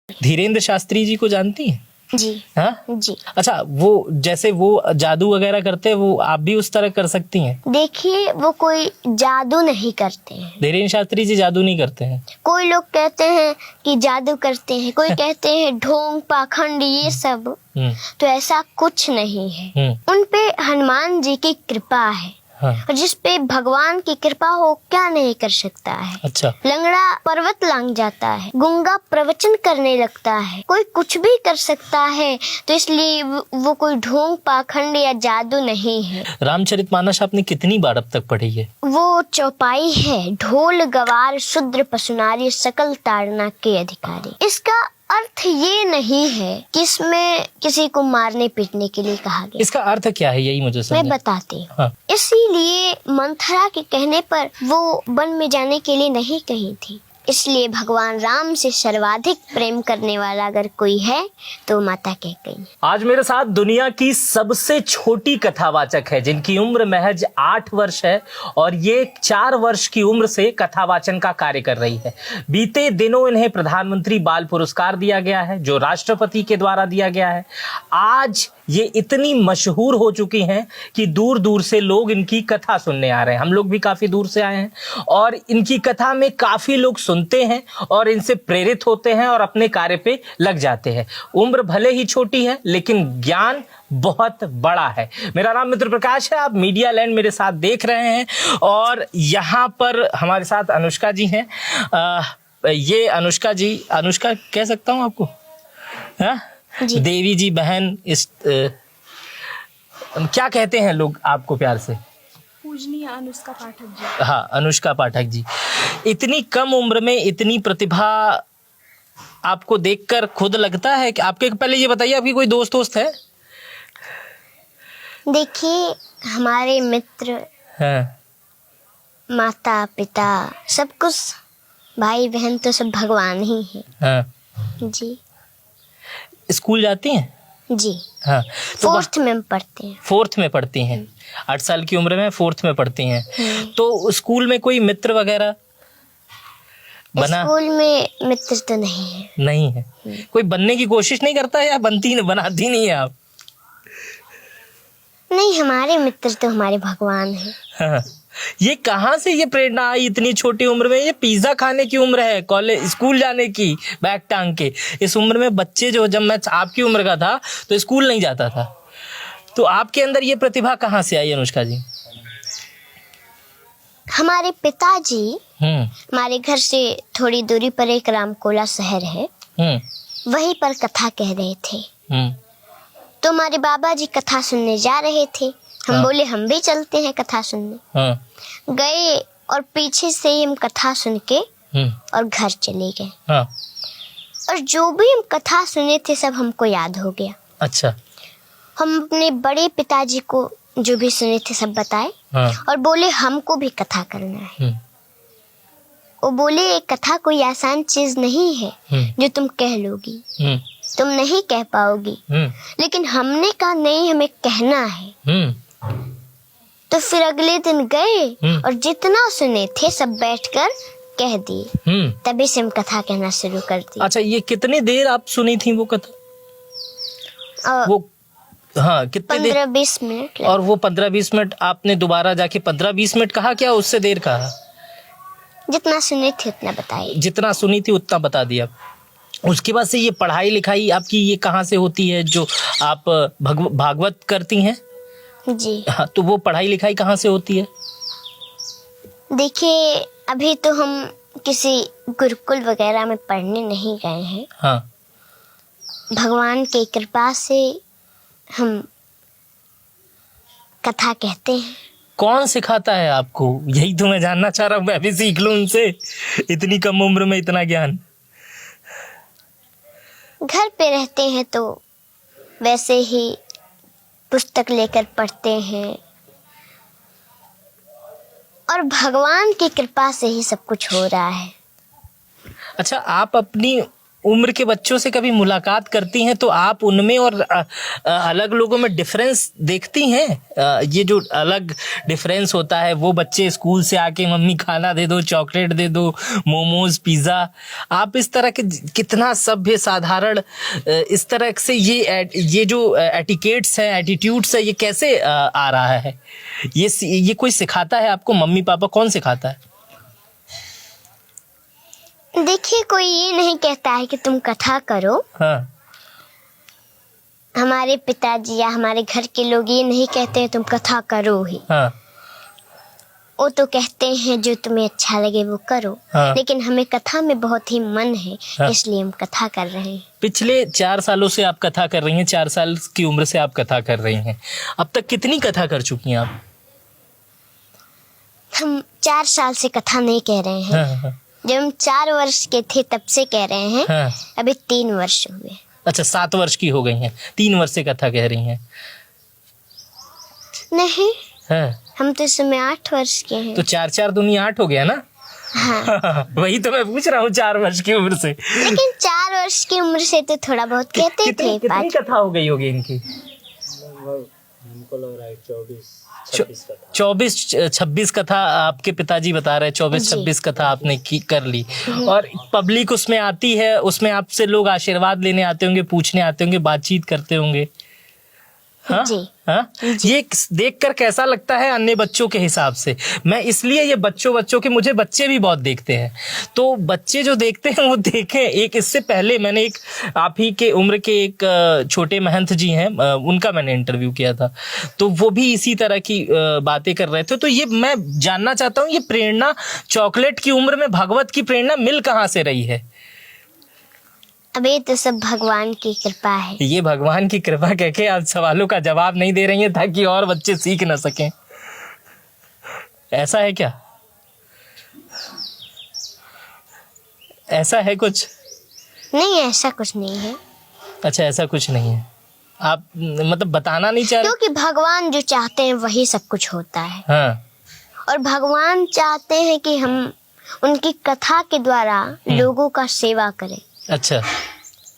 धीरेन्द्र शास्त्री जी को जानती हैं? जी हाँ जी। अच्छा, वो जैसे वो जादू वगैरह करते हैं, वो आप भी उस तरह कर सकती हैं? देखिए, वो कोई जादू नहीं करते हैं। धीरेन्द्र शास्त्री जी जादू नहीं करते हैं? कोई लोग कहते हैं कि जादू करते हैं, कोई कहते हैं ढोंग पाखंड ये सब, तो ऐसा कुछ नहीं है। उन पे हनुमान जी की कृपा है। हाँ। और जिस पे भगवान की कृपा हो क्या नहीं कर सकता है। अच्छा। लंगड़ा पर्वत लांग जाता है, गूंगा प्रवचन करने लगता है, कोई कुछ भी कर सकता है। तो इसलिए वो कोई ढोंग पाखंड या जादू नहीं है। रामचरितमानस आपने कितनी बार अब तक पढ़ी है? वो चौपाई है। ढोल गवार शूद्र पशुनारी सकल ताड़ना के अधिकारी। इसका अर्थ ये नहीं है कि इसमें किसी को मारने पीटने के लिए कहा गया। इसका अर्थ क्या है, यही मुझे समझ। मैं बताती हूँ। हाँ। इसीलिए मंथरा के कहने पर वो वन में जाने के लिए नहीं कही थी। इसलिए भगवान राम से सर्वाधिक प्रेम करने वाला अगर कोई है तो माता कैकेयी। आज मेरे साथ दुनिया की सबसे छोटी कथावाचक है, जिनकी उम्र महज 8 वर्ष है और ये 4 वर्ष की उम्र से कथावाचन का कार्य कर रही है। बीते दिनों इन्हें प्रधानमंत्री बाल पुरस्कार दिया गया है, जो राष्ट्रपति के द्वारा दिया गया है। आज ये इतनी मशहूर हो चुकी हैं कि दूर दूर से लोग इनकी कथा सुनने आ रहे हैं। हम लोग भी काफी दूर से आए हैं और इनकी कथा में काफी लोग सुनते हैं और इनसे प्रेरित होते हैं और अपने कार्य पे लग जाते हैं। उम्र भले ही छोटी है लेकिन ज्ञान बहुत बड़ा है। मेरा नाम मित्र प्रकाश है, आप मीडिया लैंड मेरे साथ देख रहे हैं और यहाँ पर हमारे साथ अनुष्का जी हैं। ये अनुष्का जी, अनुष्का कह सकता हूँ आपको? हाँ, देवी जी, बहन, इस क्या कहते हैं लोग आपको प्यार से? पूजनीय अनुष्का पाठक जी। हाँ, अनुष्का पाठक जी। इतनी कम उम्र में इतनी प्रतिभा आपको देखकर खुद लगता है कि आपके, पहले ये बताइए आपकी कोई दोस्त है? देखिए, हमारे मित्र, हाँ। माता पिता, सब कुछ, भाई बहन तो सब भगवान ही है। हाँ। जी। स्कूल जाती हैं? जी। हाँ। तो 4th में पढ़ते हैं। 4th में पढ़ती हैं? 8 साल की उम्र में 4th में पढ़ती हैं। तो स्कूल में कोई मित्र वगैरह बना? स्कूल में मित्र तो नहीं है। नहीं है। कोई बनने की कोशिश नहीं करता है या बनाती नहीं है आप? नहीं, हमारे मित्र तो हमारे भगवान हैं। हाँ। ये कहाँ से ये प्रेरणा आई इतनी छोटी उम्र में? ये पिज्जा खाने की उम्र है, कॉलेज स्कूल जाने की, बैग टांग के। इस उम्र में बच्चे जो, जब मैं आपकी उम्र का था तो स्कूल नहीं जाता था, तो आपके अंदर ये प्रतिभा कहाँ से आई अनुष्का जी? हमारे पिताजी, हमारे घर से थोड़ी दूरी पर एक रामकोला शहर है, वहीं पर कथा कह रहे थे। तो हमारे बाबा जी कथा सुनने जा रहे थे। हम बोले हम भी चलते हैं कथा सुनने। गए और पीछे से ही हम कथा सुन के और घर चले गए। और जो भी हम कथा सुने थे सब हमको याद हो गया। अच्छा। हम अपने बड़े पिताजी को जो भी सुने थे सब बताए और बोले हमको भी कथा करना है। वो बोले कथा कोई आसान चीज नहीं है जो तुम कह लोगी, तुम नहीं कह पाओगी, लेकिन हमने कहा नहीं, हमें कहना है। तो फिर अगले दिन गए और जितना सुने थे सब बैठकर कह दिए। तभी से हम कथा कहना शुरू कर दी। अच्छा, ये कितनी देर आप सुनी थी वो कथा? वो हाँ, कितने 15-20 मिनट। और वो 15-20 मिनट आपने दोबारा जाके 15-20 मिनट कहा, क्या उससे देर कहा? जितना सुनी थी उतना बताई। जितना सुनी थी उतना बता दिया। उसके बाद से ये पढ़ाई लिखाई आपकी ये कहाँ से होती है, जो आप भागवत करती हैं? जी। हाँ, तो वो पढ़ाई लिखाई कहाँ से होती है? देखिए, अभी तो हम किसी गुरुकुल वगैरह में पढ़ने नहीं गए हैं। हाँ। भगवान की कृपा से हम कथा कहते हैं। कौन सिखाता है आपको? यही तो मैं जानना चाह रहा हूँ, मैं भी सीख लूँ उनसे, इतनी कम उम्र में इतना ज्ञान। घर पे रहते हैं तो वैसे ही पुस्तक लेकर पढ़ते हैं और भगवान की कृपा से ही सब कुछ हो रहा है। अच्छा, आप अपनी उम्र के बच्चों से कभी मुलाकात करती हैं तो आप उनमें और अलग लोगों में डिफरेंस देखती हैं? ये जो अलग डिफरेंस होता है, वो बच्चे स्कूल से आके मम्मी खाना दे दो, चॉकलेट दे दो, मोमोज, पिज़्ज़ा, आप इस तरह के कितना सभ्य साधारण इस तरह से ये जो एटिकेट्स हैं, एटीट्यूड्स है, ये कैसे आ रहा है? ये कोई सिखाता है आपको? मम्मी पापा कौन सिखाता है? देखिए, कोई ये नहीं कहता है कि तुम कथा करो। हाँ। हमारे पिताजी या हमारे घर के लोग ये नहीं कहते हैं तुम कथा करो ही। हाँ। वो तो कहते हैं जो तुम्हें अच्छा लगे वो करो। हाँ। लेकिन हमें कथा में बहुत ही मन है, हाँ। इसलिए हम कथा कर रहे हैं। पिछले 4 सालों से आप कथा कर रही हैं, 4 साल की उम्र से आप कथा कर रही हैं। अब तक कितनी कथा कर चुकी हैं आप? हम 4 साल से कथा नहीं कह रहे हैं। हाँ, हाँ, जब हम 4 वर्ष के थे तब से कह रहे हैं। हाँ। अभी 3 वर्ष हुए। अच्छा, 7 वर्ष की हो गई हैं, 3 वर्ष से कथा कह रही हैं। नहीं, हाँ। हम तो इस समय 8 वर्ष के हैं। तो 4 दूनी 8 हो गया ना? हाँ। वही तो मैं पूछ रहा हूँ, 4 वर्ष की उम्र से। लेकिन 4 वर्ष की उम्र से तो थोड़ा बहुत कहते थे। कितनी कथा हो गई होगी इनकी? हमको लग रहा है 24-26 कथा आपके पिताजी बता रहे हैं। 24-26 कथा आपने कर ली, और पब्लिक उसमें आती है, उसमें आपसे लोग आशीर्वाद लेने आते होंगे, पूछने आते होंगे, बातचीत करते होंगे। हाँ? जी। हाँ? ये देखकर कैसा लगता है अन्य बच्चों के हिसाब से? मैं इसलिए ये बच्चों के, मुझे बच्चे भी बहुत देखते हैं, तो बच्चे जो देखते हैं वो देखें। एक इससे पहले मैंने एक आप ही के उम्र के एक छोटे महंत जी हैं, उनका मैंने इंटरव्यू किया था, तो वो भी इसी तरह की बातें कर रहे थे। तो ये मैं जानना चाहता हूँ, ये प्रेरणा चॉकलेट की उम्र में भगवत की प्रेरणा मिल कहाँ से रही है? अब ये तो सब भगवान की कृपा है। ये भगवान की कृपा कह के आप सवालों का जवाब नहीं दे रही हैं ताकि और बच्चे सीख न सकें, ऐसा है क्या? ऐसा है कुछ? नहीं, ऐसा कुछ नहीं है। अच्छा, ऐसा कुछ नहीं है। आप मतलब बताना नहीं चाह रहे? क्योंकि भगवान जो चाहते हैं वही सब कुछ होता है। हाँ। और भगवान चाहते हैं कि हम उनकी कथा के द्वारा लोगों का सेवा करें। अच्छा।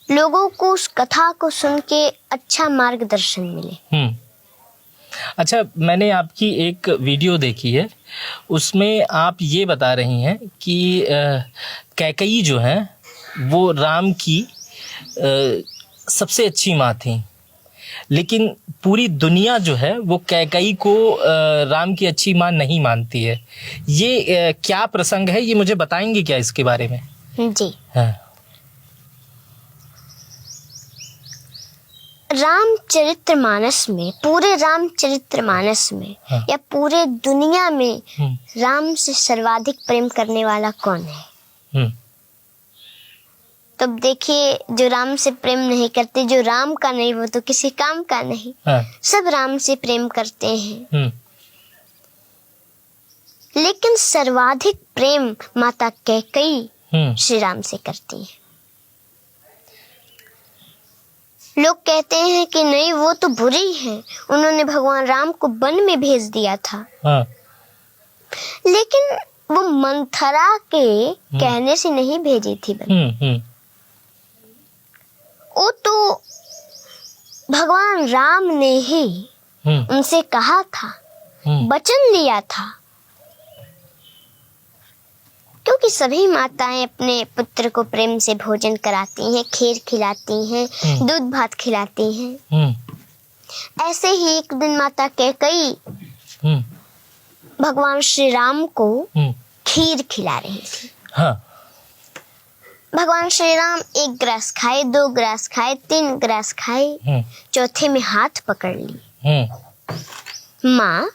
लोगों को उस कथा को सुन के अच्छा मार्गदर्शन मिले। अच्छा, मैंने आपकी एक वीडियो देखी है, उसमें आप ये बता रही हैं कि कैकेयी जो है वो राम की सबसे अच्छी माँ थी, लेकिन पूरी दुनिया जो है वो कैकेयी को राम की अच्छी माँ नहीं मानती है। ये क्या प्रसंग है, ये मुझे बताएंगे क्या इसके बारे में? जी। हाँ। रामचरितमानस में, पूरे रामचरितमानस में, हाँ। या पूरे दुनिया में राम से सर्वाधिक प्रेम करने वाला कौन है? तब देखिए, जो राम से प्रेम नहीं करते, जो राम का नहीं, वो तो किसी काम का नहीं। हाँ। सब राम से प्रेम करते हैं। लेकिन सर्वाधिक प्रेम माता कैकेयी श्री राम से करती है। लोग कहते हैं कि नहीं, वो तो बुरी है, उन्होंने भगवान राम को वन में भेज दिया था। हाँ। लेकिन वो मंथरा के कहने से नहीं भेजी थी वन। वो तो भगवान राम ने ही उनसे कहा था, वचन लिया था। क्योंकि सभी माताएं अपने पुत्र को प्रेम से भोजन कराती हैं, खीर खिलाती हैं, दूध भात खिलाती हैं। ऐसे ही एक दिन माता कैकेयी भगवान श्री राम को खीर खिला रही थी। हाँ। भगवान श्री राम 1 ग्रास खाए, 2 ग्रास खाए, 3 ग्रास खाए, चौथे में हाथ पकड़ ली। माँ,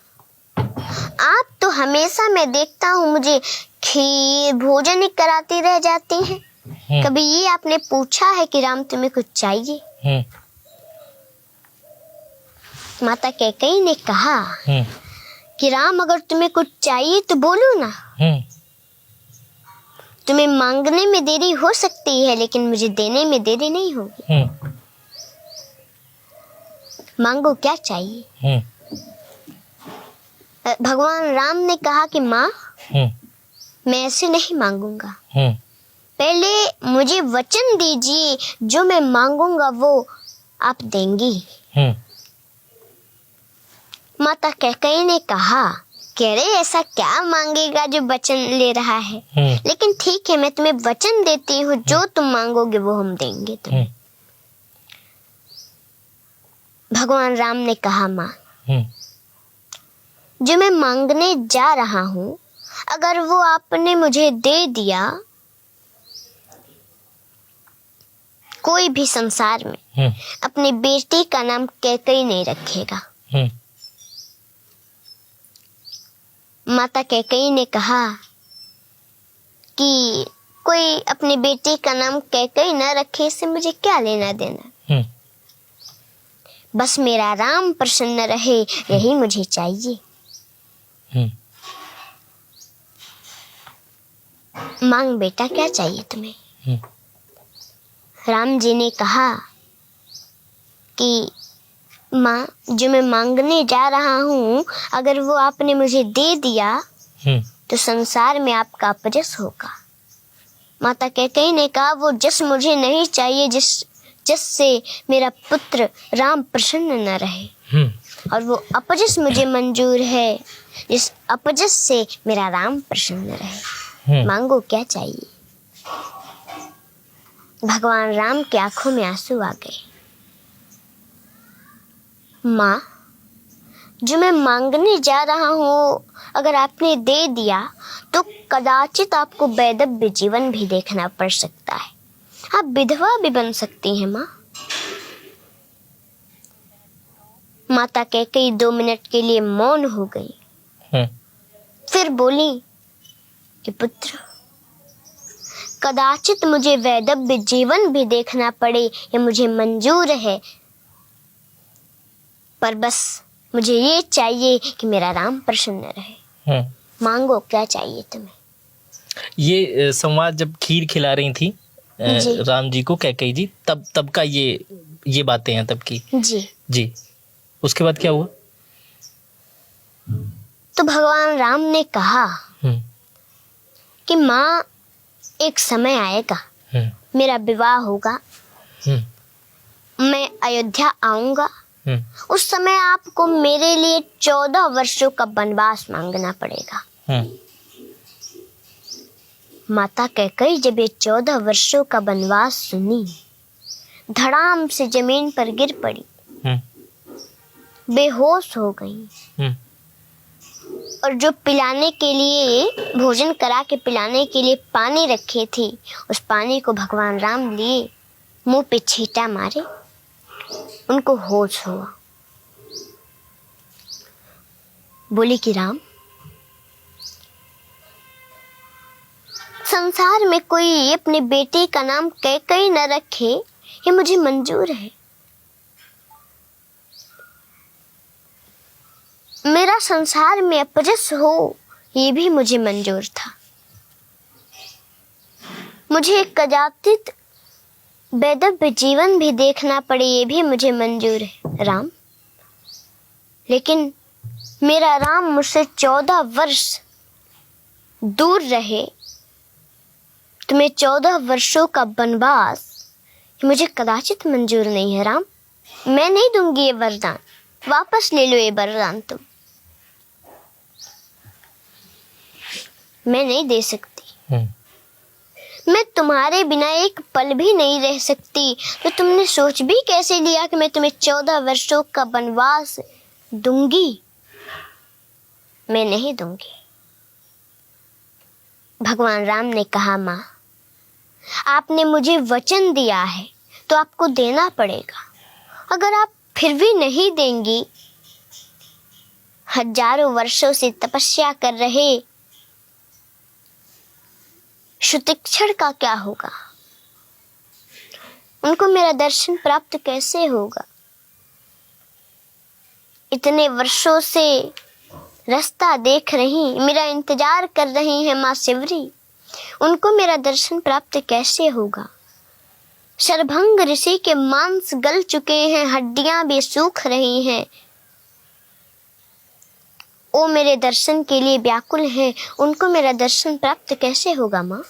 आप तो हमेशा मैं देखता हूँ मुझे खीर भोजन ही कराती रह जाती हैं। कभी ये आपने पूछा है कि राम तुम्हें कुछ चाहिए? माता कैकेयी ने कहा कि राम, अगर तुम्हें कुछ चाहिए तो बोलो ना। तुम्हें मांगने में देरी हो सकती है, लेकिन मुझे देने में देरी नहीं होगी। मांगो, क्या चाहिए? भगवान राम ने कहा कि माँ, मैं ऐसे नहीं मांगूंगा, पहले मुझे वचन दीजिए, जो मैं मांगूंगा वो आप देंगी। माता कैकेयी ने कहा, कह रहे ऐसा क्या मांगेगा जो वचन ले रहा है, लेकिन ठीक है, मैं तुम्हें वचन देती हूँ, जो तुम मांगोगे वो हम देंगे तुम्हें। भगवान राम ने कहा, माँ जो मैं मांगने जा रहा हूँ, अगर वो आपने मुझे दे दिया, कोई भी संसार में अपनी बेटी का नाम कैकेयी नहीं रखेगा। माता कैकेयी ने कहा कि कोई अपनी बेटी का नाम कैकेयी न रखे, इससे मुझे क्या लेना देना, बस मेरा राम प्रसन्न रहे, यही मुझे चाहिए। मांग बेटा, क्या चाहिए तुम्हें? राम जी ने कहा कि माँ, जो मैं मांगने जा रहा हूँ, अगर वो आपने मुझे दे दिया तो संसार में आपका अपजस होगा। माता कैकेयी ने कहा, वो जस मुझे नहीं चाहिए जिससे मेरा पुत्र राम प्रसन्न न रहे, और वो अपजस मुझे मंजूर है, जिस अपजस से मेरा राम प्रसन्न रहे। मांगो, क्या चाहिए? भगवान राम की आंखों में आंसू आ गए। माँ, जो मैं मांगने जा रहा हूँ, अगर आपने दे दिया तो कदाचित आपको वैधव्य जीवन भी देखना पड़ सकता है, आप विधवा भी बन सकती हैं। माँ, माता कैकेयी 2 मिनट के लिए मौन हो गई, फिर बोली कि पुत्र, कदाचित मुझे वैधव्य जीवन भी देखना पड़े, ये मुझे मंजूर है, पर बस मुझे ये चाहिए कि मेरा राम प्रसन्न रहे। मांगो, क्या चाहिए तुम्हें? ये संवाद जब खीर खिला रही थी राम जी को कैकेयी जी, तब का ये बातें हैं तब की। जी। उसके बाद क्या हुआ? तो भगवान राम ने कहा कि माँ, एक समय आएगा, मेरा विवाह होगा, मैं अयोध्या आऊंगा, उस समय आपको मेरे लिए 14 वर्षों का वनवास मांगना पड़ेगा। माता कैकेयी जब ये 14 वर्षों का वनवास सुनी, धड़ाम से जमीन पर गिर पड़ी, बेहोश हो गई, और जो पिलाने के लिए, भोजन करा के पिलाने के लिए पानी रखे थी, उस पानी को भगवान राम लिए, मुंह पे छींटा मारे, उनको होश हुआ। बोली कि राम, संसार में कोई अपने बेटे का नाम कैकेयी न रखे, ये मुझे मंजूर है। मेरा संसार में अपजस हो, ये भी मुझे मंजूर था। मुझे कदाचित वैधव्य जीवन भी देखना पड़े, ये भी मुझे मंजूर है राम, लेकिन मेरा राम मुझसे 14 वर्ष दूर रहे, तुम्हें 14 वर्षों का वनवास मुझे कदाचित मंजूर नहीं है राम। मैं नहीं दूंगी ये वरदान, वापस ले लो ये वरदान तुम, मैं नहीं दे सकती। मैं तुम्हारे बिना एक पल भी नहीं रह सकती, तो तुमने सोच भी कैसे लिया कि मैं तुम्हें 14 वर्षों का वनवास दूंगी? मैं नहीं दूंगी। भगवान राम ने कहा, माँ, आपने मुझे वचन दिया है तो आपको देना पड़ेगा। अगर आप फिर भी नहीं देंगी, हजारों वर्षों से तपस्या कर रहे शुतिक्षण का क्या होगा? उनको मेरा दर्शन प्राप्त कैसे होगा? इतने वर्षों से रास्ता देख रही, मेरा इंतजार कर रही है माँ शिवरी, उनको मेरा दर्शन प्राप्त कैसे होगा? शरभंग ऋषि के मांस गल चुके हैं, हड्डियां भी सूख रही हैं, वो मेरे दर्शन के लिए व्याकुल हैं, उनको मेरा दर्शन प्राप्त कैसे होगा माँ?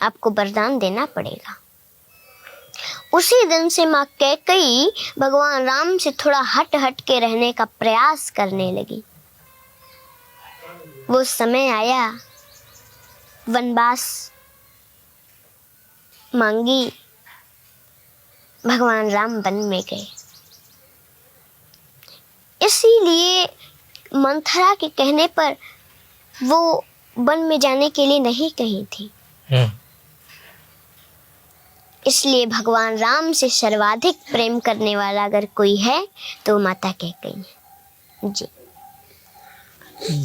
आपको वरदान देना पड़ेगा। उसी दिन से माँ कैकेयी भगवान राम से थोड़ा हट हट के रहने का प्रयास करने लगी। वो समय आया, वनवास मांगी, भगवान राम वन में गए। इसीलिए मंथरा के कहने पर वो वन में जाने के लिए नहीं कही थी। इसलिए भगवान राम से सर्वाधिक प्रेम करने वाला अगर कोई है तो माता कैकेयी है जी।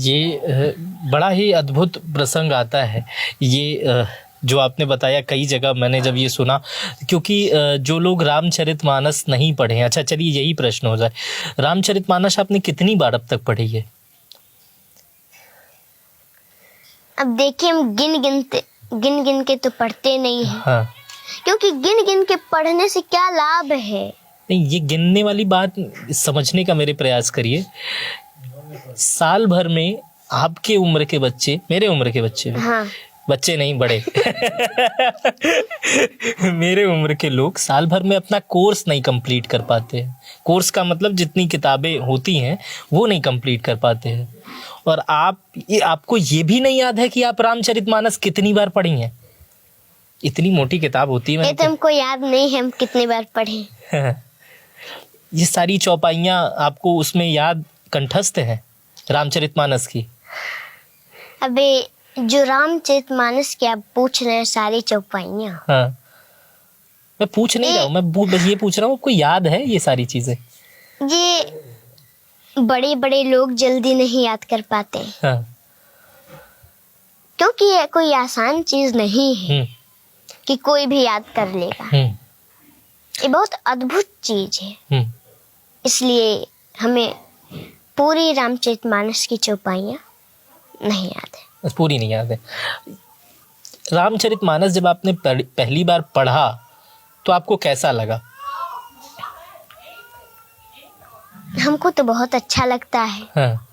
ये बड़ा ही अद्भुत प्रसंग आता है। ये जो आपने बताया, कई जगह मैंने जब ये सुना, क्योंकि जो लोग रामचरितमानस नहीं पढ़े हैं, अच्छा चलिए यही प्रश्न हो जाए, रामचरितमानस आपने कितनी बार अब तक पढ़ी है? अब देखिए, हम गिन गिन के तो पढ़ते नहीं हैं। हाँ। क्योंकि गिन गिन के पढ़ने से क्या लाभ है? नहीं, ये गिनने वाली बात समझने का मेरे प्रयास करिए। साल भर में आपके उम्र के बच्चे, मेरे उम्र के बच्चे, हाँ। बच्चे नहीं बड़े मेरे उम्र के लोग साल भर में अपना कोर्स नहीं कंप्लीट कर पाते हैं। कोर्स का मतलब जितनी किताबें होती हैं वो नहीं कंप्लीट कर पाते हैं। और आपको ये भी नहीं याद है कि आप रामचरितमानस कितनी बार पढ़ी हैं? इतनी मोटी किताब होती है। ये तो हमको याद नहीं है हम कितनी बार पढ़े। ये सारी चौपाइयाँ आपको उसमें याद, कंठस्थ हैं रामचरितमानस की? अबे जो रामचरितमानस की आप पूछ रहे हैं सारी चौपाइयाँ, हाँ, मैं पूछ नहीं रहा हूँ, मैं बस ये पूछ रहा हूँ आपको याद है ये सारी चीजें? ये बड़े बड़े लोग जल्दी नहीं याद कर पाते। हाँ। क्योंकि ये कोई आसान चीज नहीं है कि कोई भी याद कर लेगा। ये बहुत अद्भुत चीज है। इसलिए हमें पूरी रामचरितमानस की चौपाइयाँ नहीं याद है। पूरी नहीं याद है। रामचरितमानस जब आपने पहली बार पढ़ा तो आपको कैसा लगा? हमको तो बहुत अच्छा लगता है। हाँ।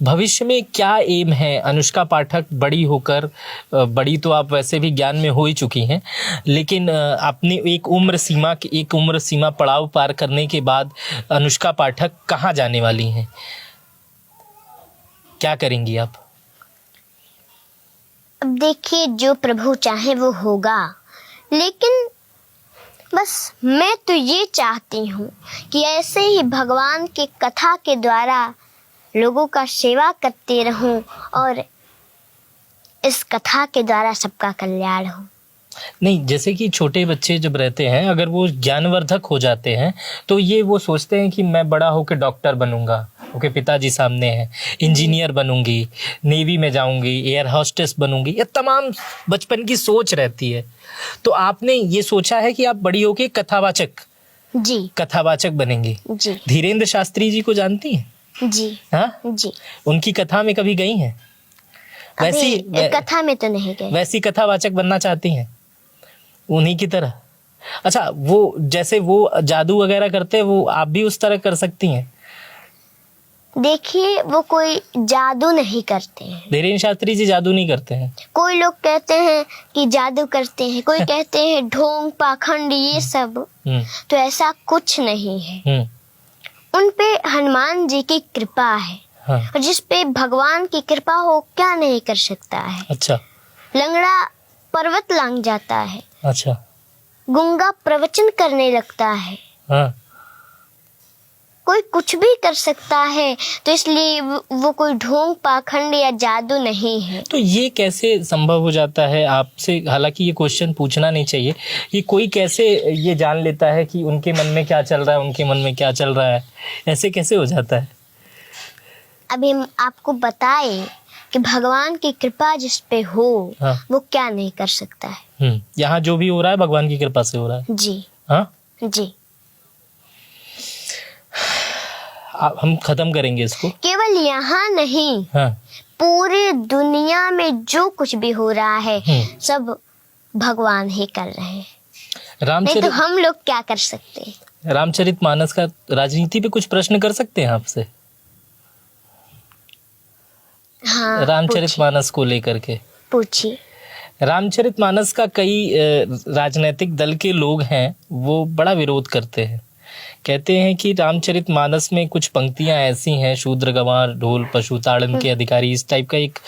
भविष्य में क्या एम है अनुष्का पाठक बड़ी होकर? बड़ी तो आप वैसे भी ज्ञान में हो ही चुकी हैं, लेकिन आपने एक उम्र सीमा पड़ाव पार करने के बाद अनुष्का पाठक कहाँ जाने वाली हैं? क्या करेंगी आप? अब देखिए, जो प्रभु चाहे वो होगा, लेकिन बस मैं तो ये चाहती हूँ कि ऐसे ही भगवान की कथा के द्वारा लोगों का सेवा करते रहूं और इस कथा के द्वारा सबका कल्याण हो। नहीं, जैसे कि छोटे बच्चे जब रहते हैं, अगर वो ज्ञानवर्धक हो जाते हैं तो ये वो सोचते हैं कि मैं बड़ा होकर डॉक्टर बनूंगा, ओके, पिताजी सामने हैं, इंजीनियर बनूंगी, नेवी में जाऊंगी, एयर होस्टेस बनूंगी, ये तमाम बचपन की सोच रहती है। तो आपने ये सोचा है कि आप बड़ी होकर कथावाचक बनेंगी? जी। धीरेन्द्र शास्त्री जी को जानती हैं? जी। हाँ जी। उनकी कथा में कभी गई हैं? वैसी कथा में तो नहीं गई। वैसी कथावाचक बनना चाहती हैं उन्हीं की तरह? अच्छा, वो जैसे वो जादू वगैरह करते हैं, वो आप भी उस तरह कर सकती हैं? देखिए, वो कोई जादू नहीं करते हैं। धीरेन्द्र शास्त्री जी जादू नहीं करते हैं। कोई लोग कहते हैं कि जादू करते हैं, कोई कहते हैं ढोंग पाखंड, ये सब। तो ऐसा कुछ नहीं है। उन पे हनुमान जी की कृपा है। हाँ। और जिस पे भगवान की कृपा हो क्या नहीं कर सकता है। अच्छा। लंगड़ा पर्वत लांग जाता है। अच्छा। गूंगा प्रवचन करने लगता है। हाँ। कोई कुछ भी कर सकता है, तो इसलिए वो कोई ढोंग पाखंड या जादू नहीं है। तो ये कैसे संभव हो जाता है आपसे? हालांकि ये क्वेश्चन पूछना नहीं चाहिए, ये कोई कैसे ये जान लेता है कि उनके मन में क्या चल रहा है, उनके मन में क्या चल रहा है? ऐसे कैसे हो जाता है? अभी हम आपको बताए कि भगवान की कृपा जिस पे हो, हाँ, वो क्या नहीं कर सकता है। यहाँ जो भी हो रहा है भगवान की कृपा से हो रहा है। जी। हाँ जी। हम खत्म करेंगे इसको। केवल यहाँ नहीं, हाँ, पूरी दुनिया में जो कुछ भी हो रहा है सब भगवान ही कर रहे हैं। नहीं तो हम लोग क्या कर सकते हैं? रामचरितमानस का राजनीति पे कुछ प्रश्न कर सकते हैं आपसे? हाँ, रामचरितमानस को लेकर के पूछिए। रामचरितमानस का कई राजनीतिक दल के लोग हैं, वो बड़ा विरोध करते हैं। कहते हैं कि रामचरितमानस में कुछ पंक्तियां ऐसी हैं, शूद्र गंवार ढोल पशु ताड़न के अधिकारी, इस टाइप का एक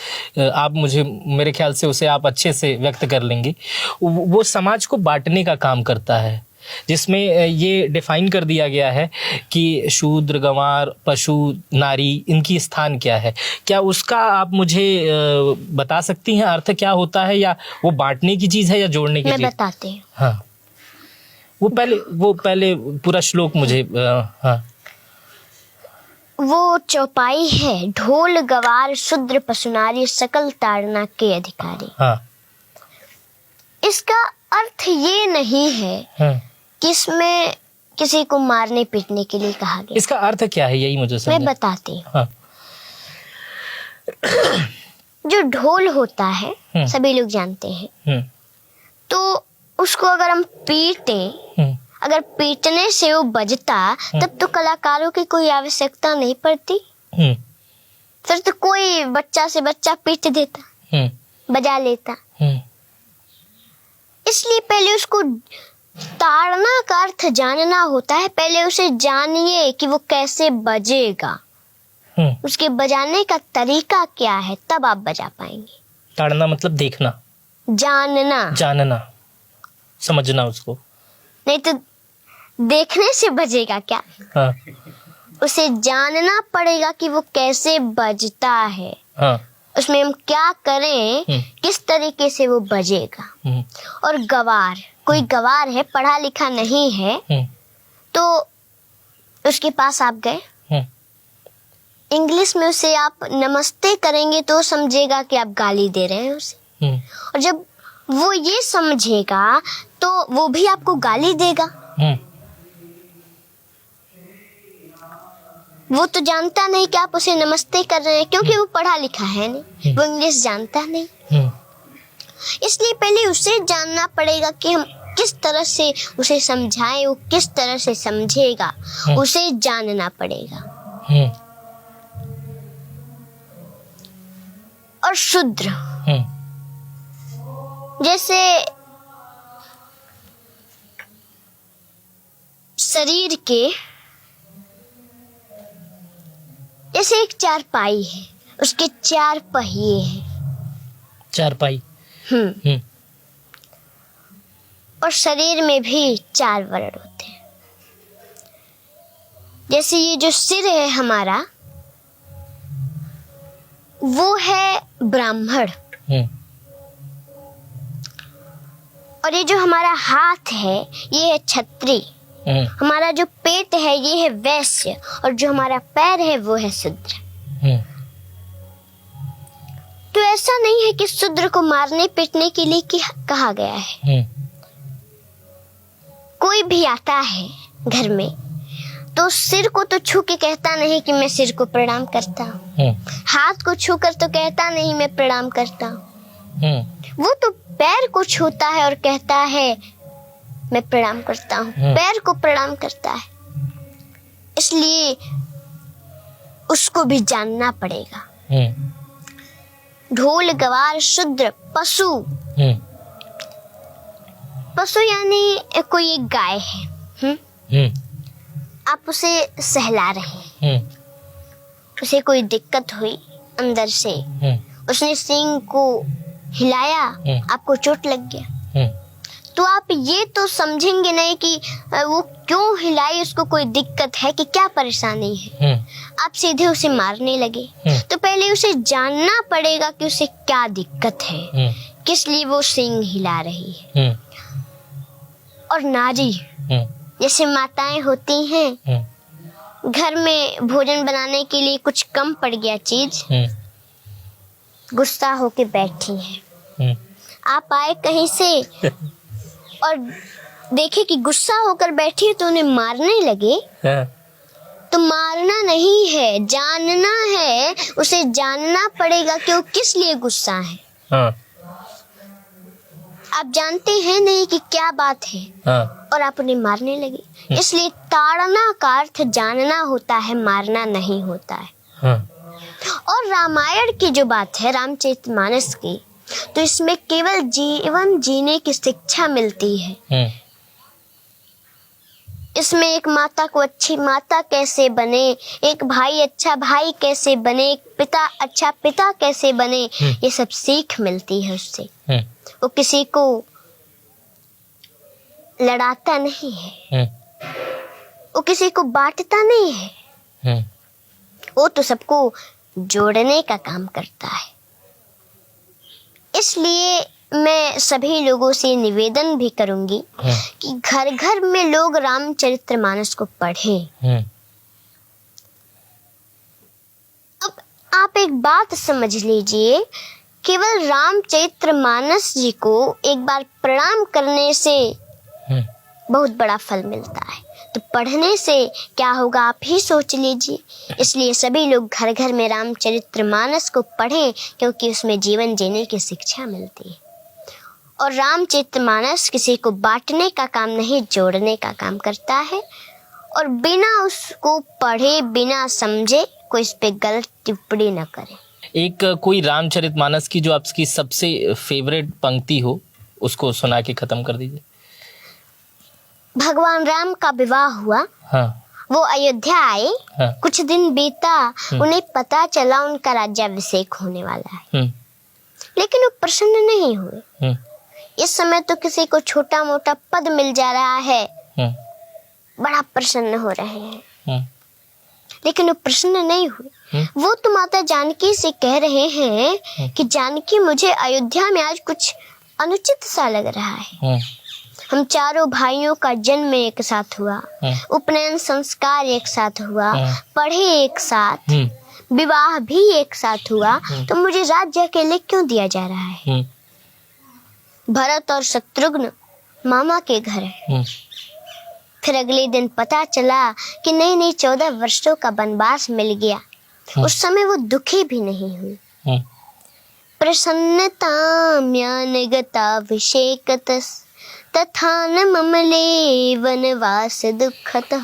आप मुझे, मेरे ख्याल से उसे आप अच्छे से व्यक्त कर लेंगे। वो समाज को बांटने का काम करता है, जिसमें ये डिफाइन कर दिया गया है कि शूद्र गंवार पशु नारी, इनकी स्थान क्या है। क्या उसका आप मुझे बता सकती हैं अर्थ क्या होता है, या वो बांटने की चीज है या जोड़ने की चीज? मैं बताती हूँ। हाँ, वो पहले पूरा श्लोक मुझे हाँ। वो चौपाई है, ढोल गवार शूद्र पशु नारी सकल ताड़ना के अधिकारी। हाँ। इसका अर्थ ये नहीं है हाँ। कि इसमें किसी को मारने पीटने के लिए कहा गया। इसका अर्थ क्या है, यही मुझे समझ। मैं बताती हूँ। हाँ। जो ढोल होता है सभी लोग जानते हैं, तो उसको अगर हम पीटे, अगर पीटने से वो बजता, तब तो कलाकारों की कोई आवश्यकता नहीं पड़ती। फिर तो कोई बच्चा से बच्चा पीट देता, बजा लेता। इसलिए पहले उसको ताड़ना का अर्थ जानना होता है। पहले उसे जानिए कि वो कैसे बजेगा, उसके बजाने का तरीका क्या है, तब आप बजा पाएंगे। ताड़ना मतलब देखना, जानना, समझना उसको। नहीं तो देखने से बजेगा क्या? हाँ। उसे जानना पड़ेगा कि वो कैसे बजता है। हाँ। उसमें हम क्या करें, किस तरीके से वो बजेगा। और गवार, कोई गवार है, पढ़ा लिखा नहीं है, तो उसके पास आप गए, इंग्लिश में उसे आप नमस्ते करेंगे तो समझेगा कि आप गाली दे रहे हैं उसे। और जब वो ये समझेगा तो वो भी आपको गाली देगा। वो तो जानता नहीं कि आप उसे नमस्ते कर रहे हैं, क्योंकि वो पढ़ा लिखा है नहीं, वो इंग्लिश जानता नहीं। इसलिए पहले उसे जानना पड़ेगा कि हम किस तरह से उसे समझाएं, वो किस तरह से समझेगा, उसे जानना पड़ेगा। और शूद्र, जैसे शरीर के, जैसे एक चारपाई है, उसके 4 पहिए हैं। चारपाई। और शरीर में भी 4 वर्ण होते हैं। जैसे ये जो सिर है हमारा, वो है ब्राह्मण। और ये जो हमारा हाथ है, ये है क्षत्रिय। हमारा जो पेट है, ये है वैश्य। और जो हमारा पैर है, वो है शूद्र। तो ऐसा नहीं है कि शूद्र को मारने पीटने के लिए कहा गया है। कोई भी आता है घर में, तो सिर को तो छू के कहता नहीं कि मैं सिर को प्रणाम करता हूँ, हाथ को छू कर तो कहता नहीं मैं प्रणाम करता हूँ। वो तो पैर को छूता है और कहता है मैं प्रणाम करता हूँ, पैर को प्रणाम करता है। इसलिए उसको भी जानना पड़ेगा। ढोल गवार शूद्र पशु, पशु यानी कोई एक गाय है, आप उसे सहला रहे हैं, उसे कोई दिक्कत हुई अंदर से, उसने सींग को हिलाया, आपको चोट लग गया, तो आप ये तो समझेंगे नहीं कि वो क्यों हिलाई, उसको कोई दिक्कत है कि क्या परेशानी है, आप सीधे उसे मारने लगे। तो पहले उसे जानना पड़ेगा कि उसे क्या दिक्कत है, किस लिए वो सींग हिला रही है। और नारी, जैसे माताएं होती हैं, घर में भोजन बनाने के लिए कुछ कम पड़ गया चीज, गुस्सा होके बैठी हैं। आप आए कहीं से और देखे कि गुस्सा होकर बैठी है, तो उन्हें मारने लगे, तो मारना नहीं है, जानना है। उसे जानना पड़ेगा कि वो किस लिए गुस्सा है। आप जानते हैं नहीं कि क्या बात है, और आप उन्हें मारने लगे। इसलिए ताड़ना का अर्थ जानना होता है, मारना नहीं होता है। और रामायण की जो बात है, रामचरितमानस की, तो इसमें केवल जीवन जीने की शिक्षा मिलती है। इसमें एक माता को अच्छी माता कैसे बने, एक भाई अच्छा भाई कैसे बने, एक पिता अच्छा पिता कैसे बने, ये सब सीख मिलती है उससे। वो किसी को लड़ाता नहीं है, वो किसी को बांटता नहीं है, वो तो सबको जोड़ने का काम करता है। इसलिए मैं सभी लोगों से निवेदन भी करूंगी कि घर घर में लोग रामचरितमानस को पढ़ें। अब आप एक बात समझ लीजिए, केवल रामचरितमानस जी को एक बार प्रणाम करने से बहुत बड़ा फल मिलता है, तो पढ़ने से क्या होगा आप ही सोच लीजिए। इसलिए सभी लोग घर घर में रामचरितमानस को पढ़ें, क्योंकि उसमें जीवन जीने की शिक्षा मिलती है। और रामचरितमानस किसी को बांटने का काम नहीं, जोड़ने का काम करता है। और बिना उसको पढ़े, बिना समझे कोई इस पे गलत टिप्पणी न करे। एक कोई रामचरितमानस की जो आपकी सबसे फेवरेट पंक्ति हो, उसको सुना के खत्म कर दीजिए। भगवान राम का विवाह हुआ, वो अयोध्या आए, कुछ दिन बीता, उन्हें पता चला उनका राज्याभिषेक होने वाला है, लेकिन वो प्रसन्न नहीं हुए। इस समय तो किसी को छोटा मोटा पद मिल जा रहा है, बड़ा प्रसन्न हो रहे हैं, लेकिन वो प्रसन्न नहीं हुए। वो तो माता जानकी से कह रहे हैं कि जानकी मुझे अयोध्या में आज कुछ अनुचित सा लग रहा है। हम चारों भाइयों का जन्म एक साथ हुआ, उपनयन संस्कार एक साथ हुआ, पढ़े एक साथ, विवाह भी एक साथ हुआ, तो मुझे राज्य अकेले क्यों दिया जा रहा है? भरत और शत्रुघ्न मामा के घर है। फिर अगले दिन पता चला कि नहीं 14 वर्षों का वनवास मिल गया। उस समय वो दुखी भी नहीं हुई। प्रसन्नता ज्ञानगताभिषेकतस् तथा न ममले वनवास दुःखतः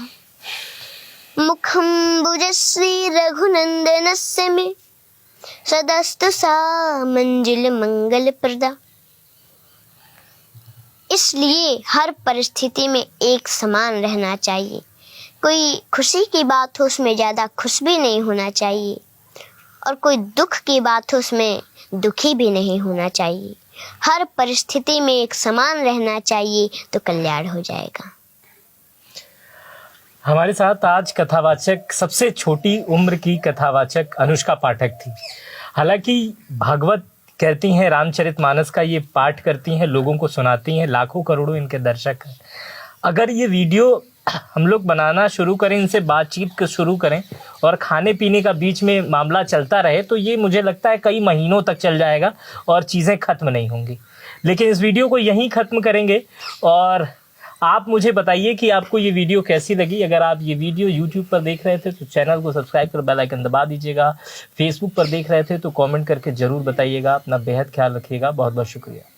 मुखं भुजश्री रघुनंदनस्य मे सदस्तु सा मंजुल मंगल प्रदा। इसलिए हर परिस्थिति में एक समान रहना चाहिए। कोई खुशी की बात हो उसमें ज़्यादा खुश भी नहीं होना चाहिए, और कोई दुख की बात हो उसमें दुखी भी नहीं होना चाहिए। हर परिस्थिति में एक समान रहना चाहिए, तो कल्याण हो जाएगा। हमारे साथ आज कथावाचक, सबसे छोटी उम्र की कथावाचक अनुष्का पाठक थी। हालांकि भागवत कहती हैं, रामचरितमानस का ये पाठ करती हैं, लोगों को सुनाती हैं, लाखों करोड़ों इनके दर्शक हैं। अगर ये वीडियो हम लोग बनाना शुरू करें, इनसे बातचीत शुरू करें और खाने पीने का बीच में मामला चलता रहे, तो ये मुझे लगता है कई महीनों तक चल जाएगा और चीज़ें ख़त्म नहीं होंगी। लेकिन इस वीडियो को यहीं ख़त्म करेंगे। और आप मुझे बताइए कि आपको ये वीडियो कैसी लगी। अगर आप ये वीडियो यूट्यूब पर देख रहे थे तो चैनल को सब्सक्राइब कर बेल आइकन दबा दीजिएगा। फेसबुक पर देख रहे थे तो कमेंट करके ज़रूर बताइएगा। अपना बेहद ख्याल रखिएगा। बहुत बहुत शुक्रिया।